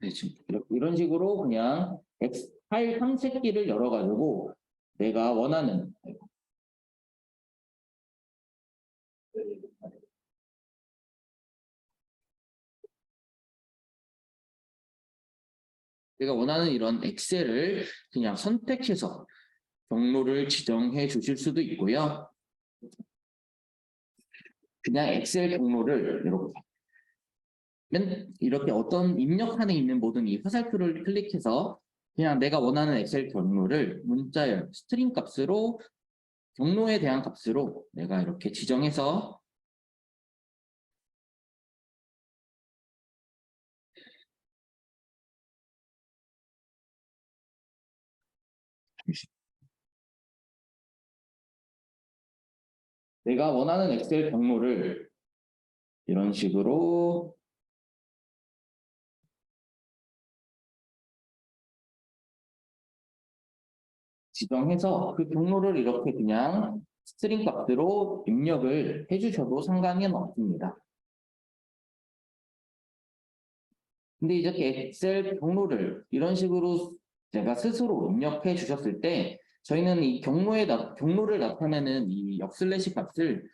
네, 지금 이런 식으로 그냥 파일 탐색기를 열어가지고 내가 원하는 이런 엑셀을 그냥 선택해서 경로를 지정해 주실 수도 있고요. 그냥 엑셀 경로를 이렇게 어떤 입력칸에 있는 모든 이 화살표를 클릭해서 그냥 내가 원하는 엑셀 경로를 문자열 스트링 값으로 경로에 대한 값으로 내가 이렇게 지정해서 내가 원하는 엑셀 경로를 이런 식으로 지정해서 그 경로를 이렇게 그냥 스트링 값으로 입력을 해주셔도 상관은 없습니다. 근데 이렇게 엑셀 경로를 이런 식으로 제가 스스로 입력해 주셨을 때 저희는 이 경로를 나타내는 이 역슬래시 값을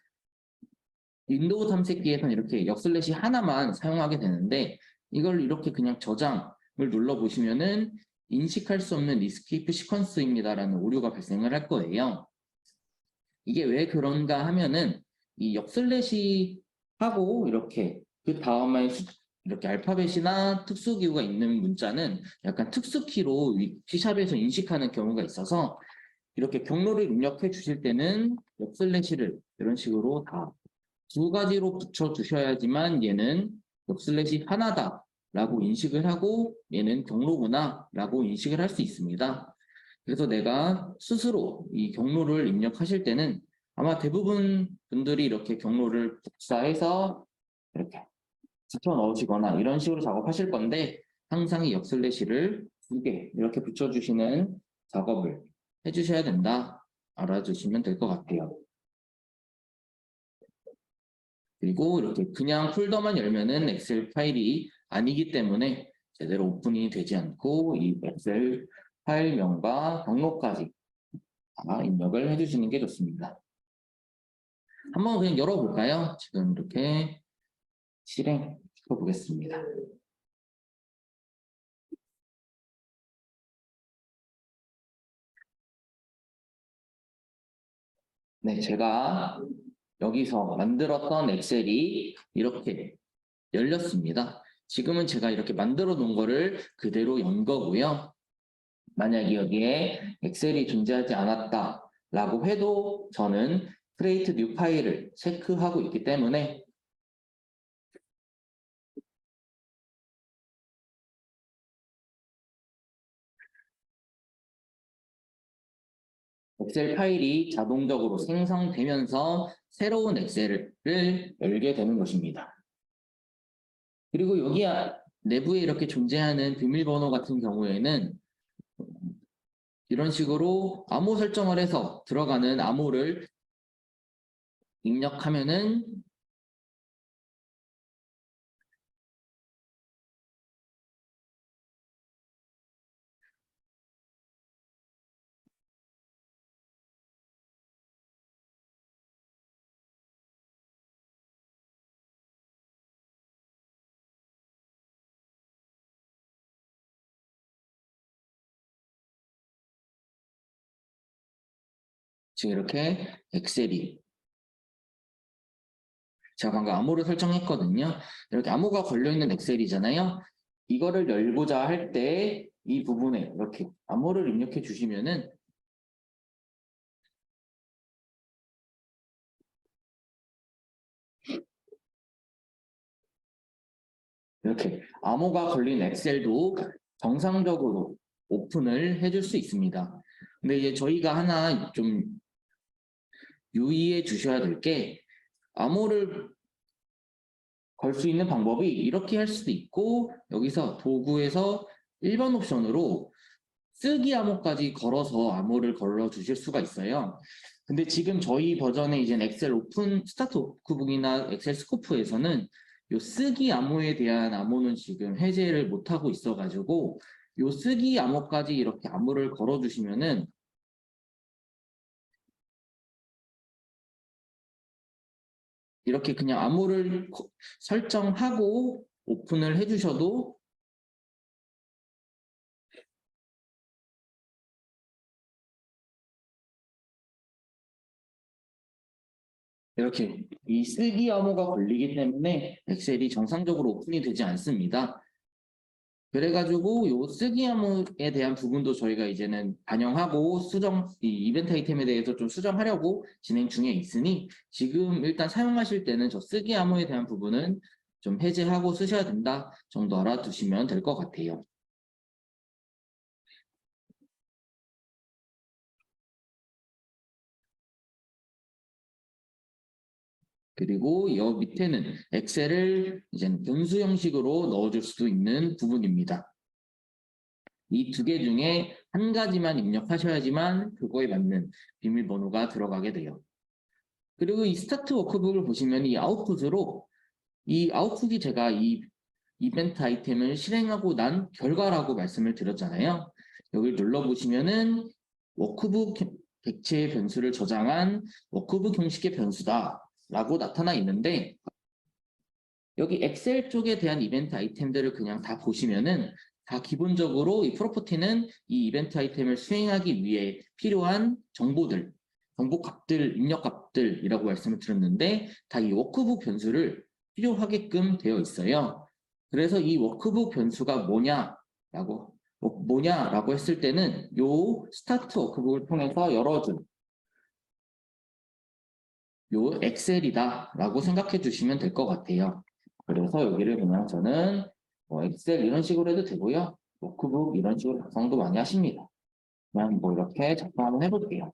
윈도우 탐색기에서는 이렇게 역슬래시 하나만 사용하게 되는데 이걸 이렇게 그냥 저장을 눌러보시면은 인식할 수 없는 이스케이프 시퀀스입니다라는 오류가 발생을 할 거예요. 이게 왜 그런가 하면은 이 역슬래시 하고 이렇게 그 다음에 이렇게 알파벳이나 특수기호가 있는 문자는 약간 특수키로 C샵에서 인식하는 경우가 있어서 이렇게 경로를 입력해 주실 때는 역슬래시를 이런 식으로 다 두 가지로 붙여 주셔야지만 얘는 역슬래시 하나다 라고 인식을 하고 얘는 경로구나 라고 인식을 할 수 있습니다. 그래서 내가 스스로 이 경로를 입력하실 때는 아마 대부분 분들이 이렇게 경로를 복사해서 이렇게 붙여 넣으시거나 이런 식으로 작업하실 건데 항상 이 역슬래시를 두 개 이렇게 붙여주시는 작업을 해주셔야 된다. 알아주시면 될 것 같아요. 그리고 이렇게 그냥 폴더만 열면은 엑셀 파일이 아니기 때문에 제대로 오픈이 되지 않고 이 엑셀 파일명과 경로까지 다 입력을 해주시는 게 좋습니다. 한번 그냥 열어볼까요? 지금 이렇게 실행시켜 보겠습니다. 네, 제가 여기서 만들었던 엑셀이 이렇게 열렸습니다. 지금은 제가 이렇게 만들어 놓은 거를 그대로 연 거고요. 만약에 여기에 엑셀이 존재하지 않았다라고 해도 저는 create new 파일을 체크하고 있기 때문에 엑셀 파일이 자동적으로 생성되면서 새로운 엑셀을 열게 되는 것입니다. 그리고 여기 내부에 이렇게 존재하는 비밀번호 같은 경우에는 이런 식으로 암호 설정을 해서 들어가는 암호를 입력하면은 지금 이렇게 엑셀이 제가 방금 암호를 설정했거든요. 이렇게 암호가 걸려있는 엑셀이잖아요. 이거를 열고자 할 때 이 부분에 이렇게 암호를 입력해 주시면은 이렇게 암호가 걸린 엑셀도 정상적으로 오픈을 해줄 수 있습니다. 근데 이제 저희가 하나 좀 유의해 주셔야 될 게 암호를 걸 수 있는 방법이 이렇게 할 수도 있고 여기서 도구에서 1번 옵션으로 쓰기 암호까지 걸어서 암호를 걸어 주실 수가 있어요. 근데 지금 저희 버전의 이제 엑셀 오픈 스타트 워크북이나 엑셀 스코프에서는 요 쓰기 암호에 대한 암호는 지금 해제를 못하고 있어가지고 요 쓰기 암호까지 이렇게 암호를 걸어 주시면은 이렇게 그냥 암호를 설정하고 오픈을 해주셔도 이렇게 이 쓰기 암호가 걸리기 때문에 엑셀이 정상적으로 오픈이 되지 않습니다. 그래가지고 요 쓰기 암호에 대한 부분도 저희가 이제는 반영하고 이 이벤트 아이템에 대해서 좀 수정하려고 진행 중에 있으니 지금 일단 사용하실 때는 저 쓰기 암호에 대한 부분은 좀 해제하고 쓰셔야 된다 정도 알아두시면 될 것 같아요. 그리고 이 밑에는 엑셀을 이제 변수 형식으로 넣어줄 수도 있는 부분입니다. 이 두 개 중에 한 가지만 입력하셔야지만 그거에 맞는 비밀번호가 들어가게 돼요. 그리고 이 스타트 워크북을 보시면 이 아웃풋으로 이 아웃풋이 제가 이 이벤트 아이템을 실행하고 난 결과라고 말씀을 드렸잖아요. 여기를 눌러보시면은 워크북 객체의 변수를 저장한 워크북 형식의 변수다 라고 나타나 있는데 여기 엑셀 쪽에 대한 이벤트 아이템들을 그냥 다 보시면은 다 기본적으로 이 프로퍼티는 이 이벤트 아이템을 수행하기 위해 필요한 정보들, 정보 값들, 입력 값들이라고 말씀을 드렸는데 다 이 워크북 변수를 필요하게끔 되어 있어요. 그래서 이 워크북 변수가 뭐냐라고 했을 때는 요 스타트 워크북을 통해서 열어준 요 엑셀이다라고 생각해 주시면 될 것 같아요. 그래서 여기를 그냥 저는 엑셀 이런 식으로 해도 되고요. 워크북 이런 식으로 작성도 많이 하십니다. 그냥 뭐 이렇게 작성 한번 해볼게요.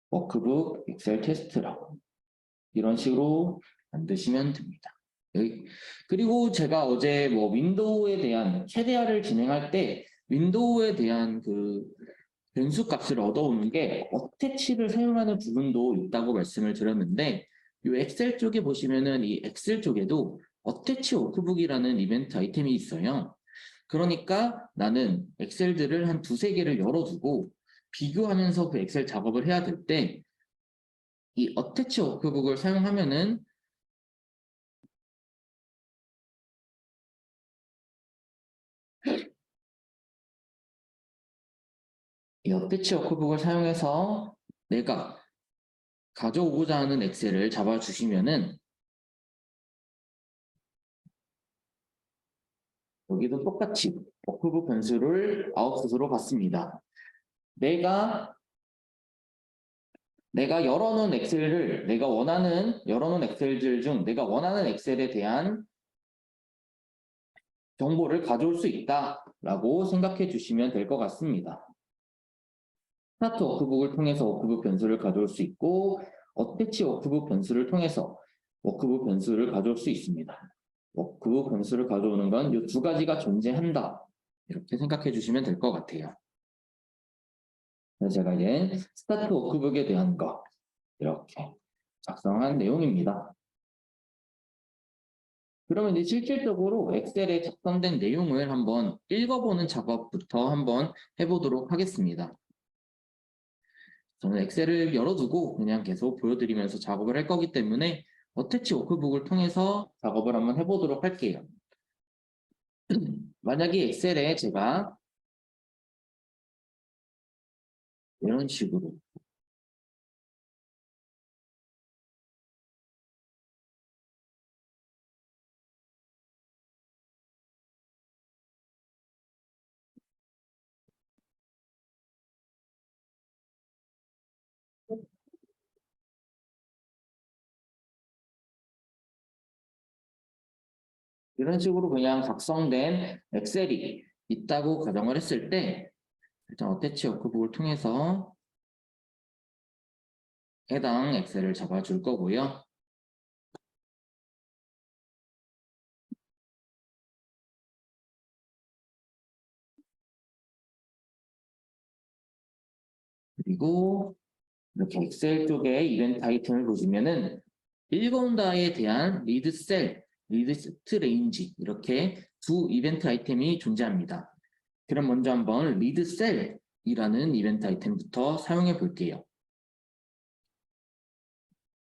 워크북 엑셀 테스트라고 이런 식으로 만드시면 됩니다. 그리고 제가 어제 뭐 윈도우에 대한 최대화를 진행할 때 윈도우에 대한 그 변수 값을 얻어오는 게 어태치를 사용하는 부분도 있다고 말씀을 드렸는데 이 엑셀 쪽에 보시면은 이 엑셀 쪽에도 어태치 워크북이라는 이벤트 아이템이 있어요. 그러니까 나는 엑셀들을 한 두세 개를 열어두고 비교하면서 그 엑셀 작업을 해야 될 때 이 어태치 워크북을 사용하면은 이 어태치 워크북을 사용해서 내가 가져오고자 하는 엑셀을 잡아주시면은 여기도 똑같이 워크북 변수를 아웃풋으로 받습니다. 내가 열어놓은 엑셀을 열어놓은 엑셀들 중 내가 원하는 엑셀에 대한 정보를 가져올 수 있다라고 생각해 주시면 될 것 같습니다. 스타트 워크북을 통해서 워크북 변수를 가져올 수 있고 어태치 워크북 변수를 통해서 워크북 변수를 가져올 수 있습니다. 워크북 변수를 가져오는 건 이 두 가지가 존재한다. 이렇게 생각해 주시면 될 것 같아요. 그래서 제가 이제 스타트 워크북에 대한 거 이렇게 작성한 내용입니다. 그러면 이제 실질적으로 엑셀에 작성된 내용을 한번 읽어보는 작업부터 한번 해보도록 하겠습니다. 저는 엑셀을 열어두고 그냥 계속 보여드리면서 작업을 할 거기 때문에 어태치 워크북을 통해서 작업을 한번 해보도록 할게요. 만약에 엑셀에 제가 이런 식으로 그냥 작성된 엑셀이 있다고 가정을 했을 때 일단 어태치 워크북을 통해서 해당 엑셀을 잡아줄 거고요. 그리고 이렇게 엑셀 쪽에 이벤트 아이템을 보시면은 읽어온다에 대한 리드 셀, 리드 세트 레인지 이렇게 두 이벤트 아이템이 존재합니다. 그럼 먼저 한번 리드 셀이라는 이벤트 아이템부터 사용해 볼게요.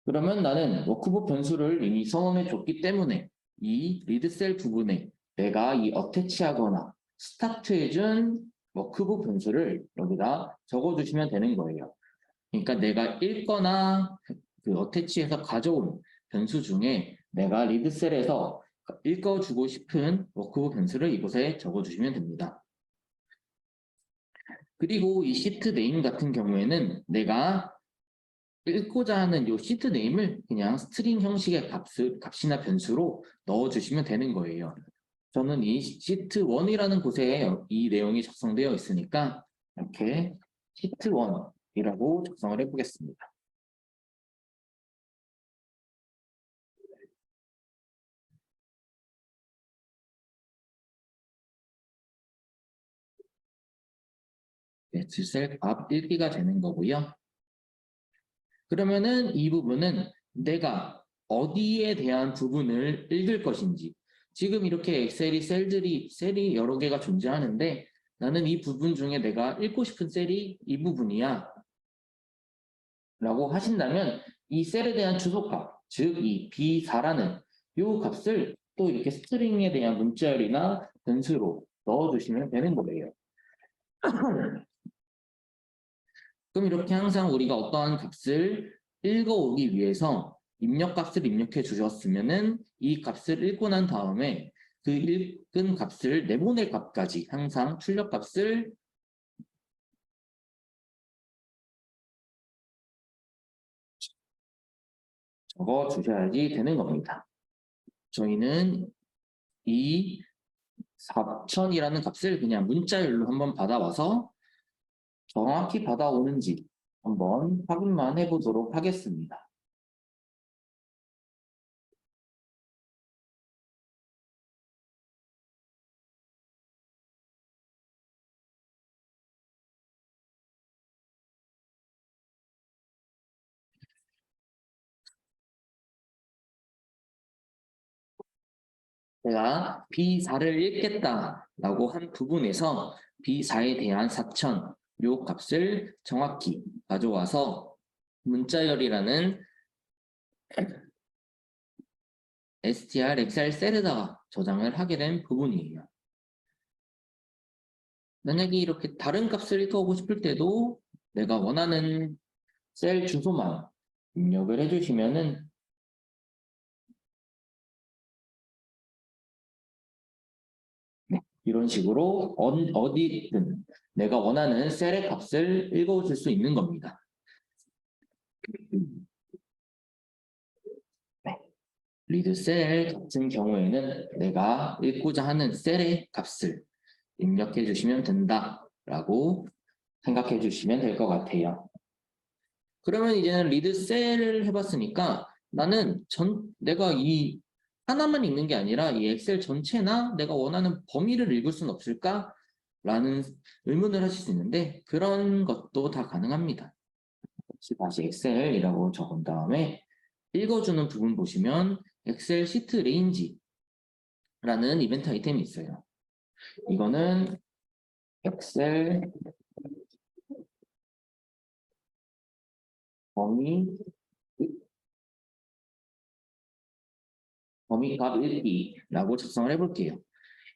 그러면 나는 워크북 변수를 이미 선언해 줬기 때문에 이 리드 셀 부분에 내가 이 어태치하거나 스타트해준 워크북 변수를 여기다 적어주시면 되는 거예요. 그러니까 내가 읽거나 그 어태치해서 가져온 변수 중에 내가 리드 셀에서 읽어주고 싶은 워크북 변수를 이곳에 적어주시면 됩니다. 그리고 이 시트 네임 같은 경우에는 내가 읽고자 하는 이 시트 네임을 그냥 스트링 형식의 값이나 변수로 넣어주시면 되는 거예요. 저는 이 시트 1이라는 곳에 이 내용이 작성되어 있으니까 이렇게 시트 1이라고 작성을 해보겠습니다. 네, 셀 값 읽기가 되는 거고요. 그러면은 이 부분은 내가 어디에 대한 부분을 읽을 것인지 지금 이렇게 엑셀이 셀이 여러 개가 존재하는데 나는 이 부분 중에 내가 읽고 싶은 셀이 이 부분이야 라고 하신다면 이 셀에 대한 주소값 즉 이 B4라는 이 값을 또 이렇게 스트링에 대한 문자열이나 변수로 넣어주시면 되는 거예요. 그럼 이렇게 항상 우리가 어떠한 값을 읽어오기 위해서 입력값을 입력해 주셨으면은 이 값을 읽고 난 다음에 그 읽은 값을 내보낼 값까지 항상 출력값을 적어 주셔야지 되는 겁니다. 저희는 이 4000이라는 값을 그냥 문자열로 한번 받아와서 정확히 받아오는지 한번 확인만 해보도록 하겠습니다. 제가 B4를 읽겠다라고 한 부분에서 B4에 대한 4000, 요 값을 정확히 가져와서 문자열이라는 str 엑셀 셀에다가 저장을 하게 된 부분이에요. 만약에 이렇게 다른 값을 읽어오고 싶을 때도 내가 원하는 셀 주소만 입력을 해주시면은 이런 식으로 어디든 내가 원하는 셀의 값을 읽어줄 수 있는 겁니다. 리드 셀 같은 경우에는 내가 읽고자 하는 셀의 값을 입력해 주시면 된다라고 생각해 주시면 될 것 같아요. 그러면 이제는 리드 셀을 해봤으니까 나는 내가 이 하나만 읽는 게 아니라 이 엑셀 전체나 내가 원하는 범위를 읽을 수는 없을까? 라는 의문을 하실 수 있는데 그런 것도 다 가능합니다. 다시 엑셀이라고 적은 다음에 읽어주는 부분 보시면 엑셀 시트 레인지라는 이벤트 아이템이 있어요. 이거는 엑셀 범위값 읽기라고 작성을 해볼게요.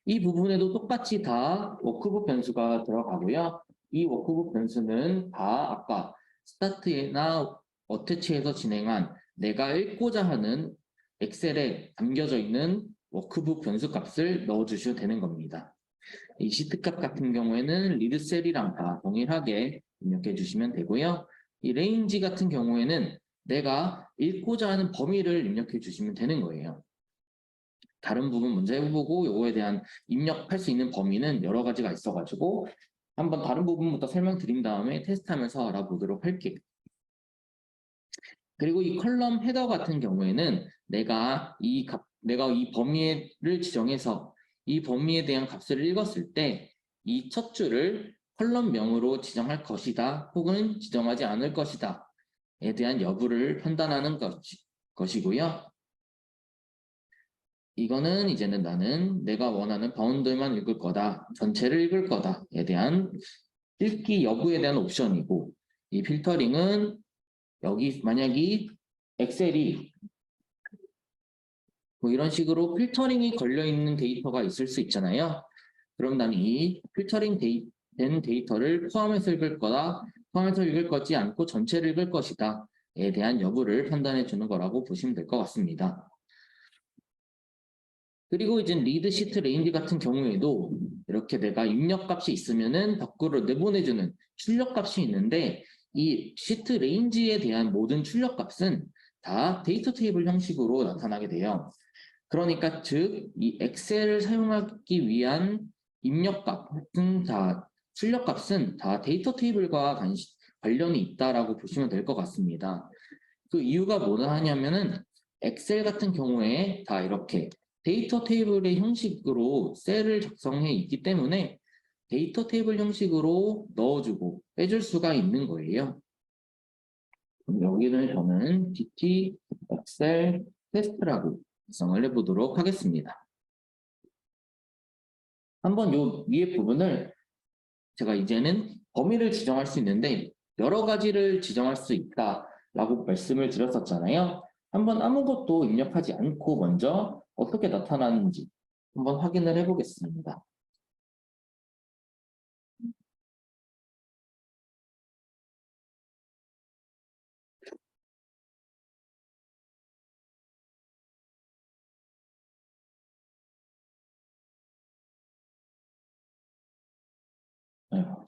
이 부분에도 똑같이 다 워크북 변수가 들어가고요. 이 워크북 변수는 다 아까 스타트나 어태치에서 진행한 내가 읽고자 하는 엑셀에 담겨져 있는 워크북 변수 값을 넣어주셔도 되는 겁니다. 이 시트 값 같은 경우에는 리드셀이랑 다 동일하게 입력해 주시면 되고요. 이 레인지 같은 경우에는 내가 읽고자 하는 범위를 입력해 주시면 되는 거예요. 다른 부분 먼저 해보고 이거에 대한 입력할 수 있는 범위는 여러 가지가 있어가지고 한번 다른 부분부터 설명드린 다음에 테스트하면서 알아보도록 할게요. 그리고 이 컬럼 헤더 같은 경우에는 내가 이 범위를 지정해서 이 범위에 대한 값을 읽었을 때 이 첫 줄을 컬럼명으로 지정할 것이다 혹은 지정하지 않을 것이다 에 대한 여부를 판단하는 것이고요. 이거는 이제는 나는 내가 원하는 바운드만 읽을 거다, 전체를 읽을 거다에 대한 읽기 여부에 대한 옵션이고, 이 필터링은 여기 만약에 엑셀이 뭐 이런 식으로 필터링이 걸려있는 데이터가 있을 수 있잖아요. 그럼 나는 이 필터링 된 데이터를 포함해서 읽을 거다, 포함해서 읽을 거지 않고 전체를 읽을 것이다 에 대한 여부를 판단해 주는 거라고 보시면 될 것 같습니다. 그리고 이제 리드 시트 레인지 같은 경우에도 이렇게 내가 입력값이 있으면은 밖으로 내보내주는 출력값이 있는데, 이 시트 레인지에 대한 모든 출력값은 다 데이터 테이블 형식으로 나타나게 돼요. 그러니까 즉 이 엑셀을 사용하기 위한 입력값 같은 다 출력값은 다 데이터 테이블과 관련이 있다라고 보시면 될 것 같습니다. 그 이유가 뭐냐 하냐면은 엑셀 같은 경우에 다 이렇게 데이터 테이블의 형식으로 셀을 작성해 있기 때문에 데이터 테이블 형식으로 넣어주고 빼줄 수가 있는 거예요. 여기는 저는 DT 엑셀 테스트라고 작성을 해보도록 하겠습니다. 한번 요 위에 부분을 제가 이제는 범위를 지정할 수 있는데 여러 가지를 지정할 수 있다라고 말씀을 드렸었잖아요. 한번 아무것도 입력하지 않고 먼저 어떻게 나타나는지 한번 확인을 해보겠습니다.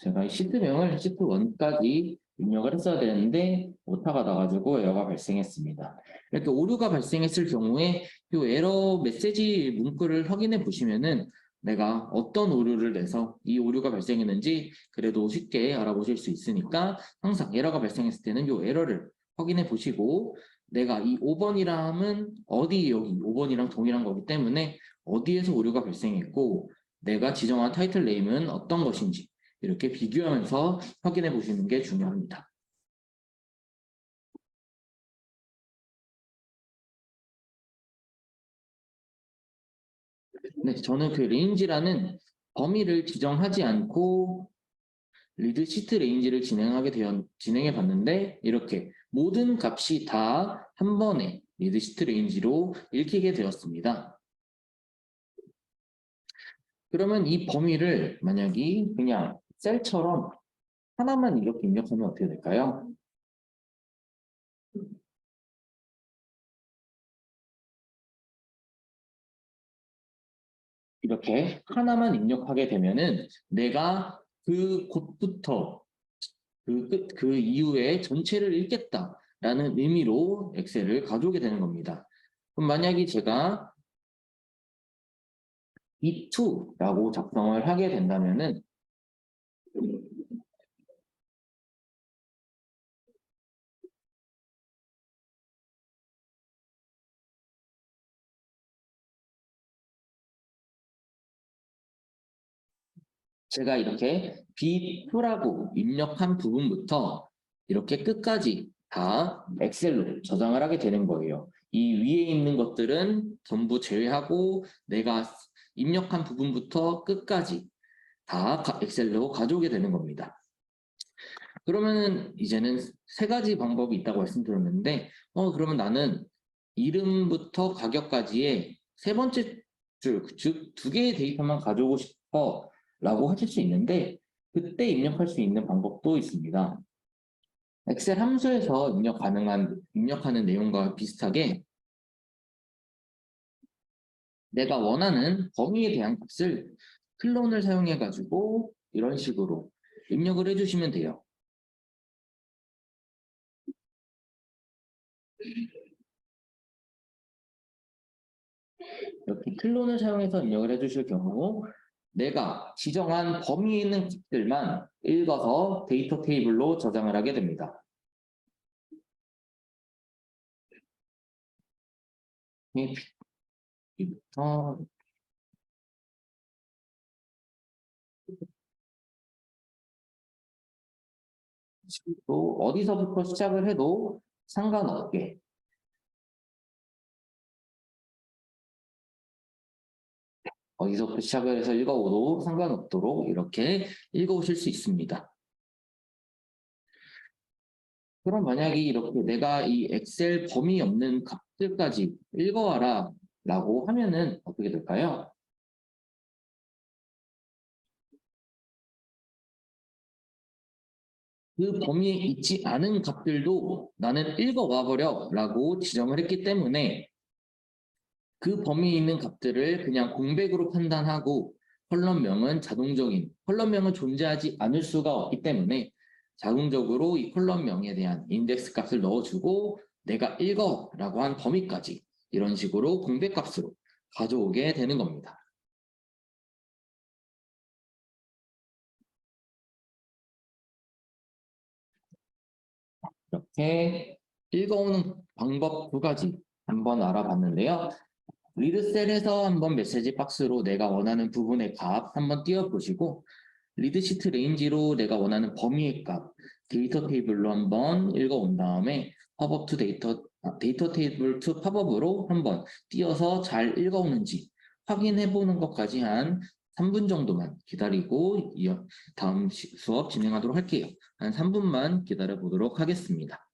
제가 이 시트명을 시트1까지 입력을 했어야 되는데 오타가 나가지고 에러가 발생했습니다. 이렇게 오류가 발생했을 경우에 이 에러 메시지 문구를 확인해 보시면은 내가 어떤 오류를 내서 이 오류가 발생했는지 그래도 쉽게 알아보실 수 있으니까 항상 에러가 발생했을 때는 이 에러를 확인해 보시고, 내가 이 5번이랑은 어디, 여기 5번이랑 동일한 거기 때문에 어디에서 오류가 발생했고 내가 지정한 타이틀 네임은 어떤 것인지 이렇게 비교하면서 확인해 보시는 게 중요합니다. 네, 저는 그 레인지라는 범위를 지정하지 않고 리드 시트 레인지를 진행해 봤는데 이렇게 모든 값이 다 한 번에 리드 시트 레인지로 읽히게 되었습니다. 그러면 이 범위를 만약에 그냥 셀처럼 하나만 이렇게 입력하면 어떻게 될까요? 이렇게 하나만 입력하게 되면은 내가 그 곳부터 그 이후에 전체를 읽겠다라는 의미로 엑셀을 가져오게 되는 겁니다. 그럼 만약에 제가 B2라고 작성을 하게 된다면은 제가 이렇게 B2라고 입력한 부분부터 이렇게 끝까지 다 엑셀로 저장을 하게 되는 거예요. 이 위에 있는 것들은 전부 제외하고 내가 입력한 부분부터 끝까지 다 엑셀로 가져오게 되는 겁니다. 그러면은 이제는 세 가지 방법이 있다고 말씀드렸는데, 그러면 나는 이름부터 가격까지의 세 번째 줄, 즉 두 개의 데이터만 가져오고 싶어 라고 하실 수 있는데, 그때 입력할 수 있는 방법도 있습니다. 엑셀 함수에서 입력하는 내용과 비슷하게 내가 원하는 범위에 대한 값을 클론을 사용해 가지고 이런 식으로 입력을 해주시면 돼요. 이렇게 클론을 사용해서 입력을 해주실 경우 내가 지정한 범위에 있는 값들만 읽어서 데이터 테이블로 저장을 하게 됩니다. 여기부터 또 어디서부터 시작을 해도 상관없게 어디서부터 시작을 해서 읽어오도 상관없도록 이렇게 읽어오실 수 있습니다. 그럼 만약에 이렇게 내가 이 엑셀 범위 없는 값들까지 읽어와라 라고 하면은 어떻게 될까요? 그 범위에 있지 않은 값들도 나는 읽어와 버려 라고 지정을 했기 때문에 그 범위에 있는 값들을 그냥 공백으로 판단하고 컬럼명은 자동적인, 컬럼명은 존재하지 않을 수가 없기 때문에 자동적으로 이 컬럼명에 대한 인덱스 값을 넣어주고 내가 읽어 라고 한 범위까지 이런 식으로 공백 값으로 가져오게 되는 겁니다. 이렇게 읽어오는 방법 두 가지 한번 알아봤는데요. 리드셀에서 한번 메시지 박스로 내가 원하는 부분의 값 한번 띄워보시고 리드시트 레인지로 내가 원하는 범위의 값 데이터 테이블로 한번 읽어온 다음에 팝업 투 데이터 테이블 투 팝업으로 한번 띄어서 잘 읽어오는지 확인해 보는 것까지 한 3분 정도만 기다리고 다음 수업 진행하도록 할게요. 한 3분만 기다려 보도록 하겠습니다.